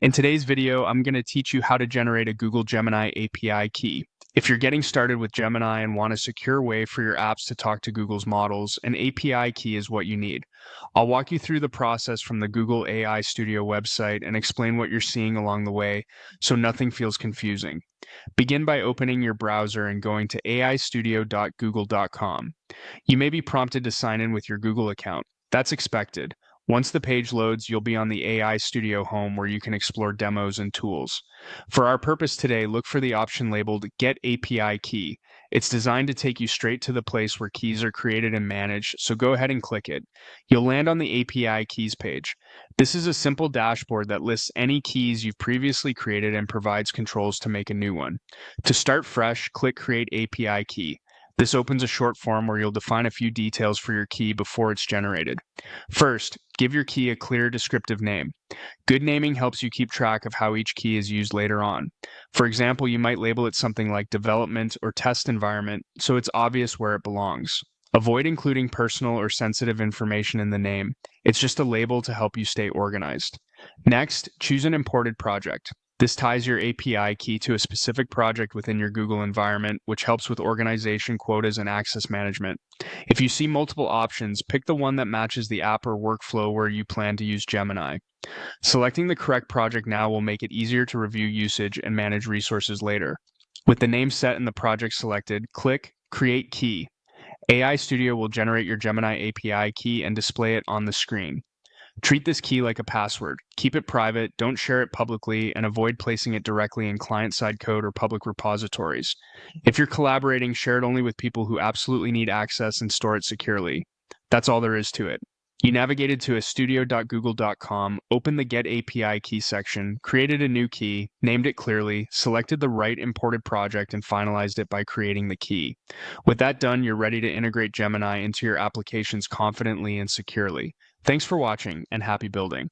In today's video, I'm going to teach you how to generate a Google Gemini API key. If you're getting started with Gemini and want a secure way for your apps to talk to Google's models, an API key is what you need. I'll walk you through the process from the Google AI Studio website and explain what you're seeing along the way so nothing feels confusing. Begin by opening your browser and going to aistudio.google.com. You may be prompted to sign in with your Google account. That's expected. Once the page loads, you'll be on the AI Studio home where you can explore demos and tools. For our purpose today, look for the option labeled Get API Key. It's designed to take you straight to the place where keys are created and managed, so go ahead and click it. You'll land on the API Keys page. This is a simple dashboard that lists any keys you've previously created and provides controls to make a new one. To start fresh, click Create API Key. This opens a short form where you'll define a few details for your key before it's generated. First, give your key a clear descriptive name. Good naming helps you keep track of how each key is used later on. For example, you might label it something like development or test environment so it's obvious where it belongs. Avoid including personal or sensitive information in the name. It's just a label to help you stay organized. Next, choose an imported project. This ties your API key to a specific project within your Google environment, which helps with organization, quotas, and access management. If you see multiple options, pick the one that matches the app or workflow where you plan to use Gemini. Selecting the correct project now will make it easier to review usage and manage resources later. With the name set and the project selected, click Create Key. AI Studio will generate your Gemini API key and display it on the screen. Treat this key like a password. Keep it private, don't share it publicly, and avoid placing it directly in client-side code or public repositories. If you're collaborating, share it only with people who absolutely need access and store it securely. That's all there is to it. You navigated to a studio.google.com, opened the Get API Key section, created a new key, named it clearly, selected the right imported project, and finalized it by creating the key. With that done, you're ready to integrate Gemini into your applications confidently and securely. Thanks for watching, and happy building.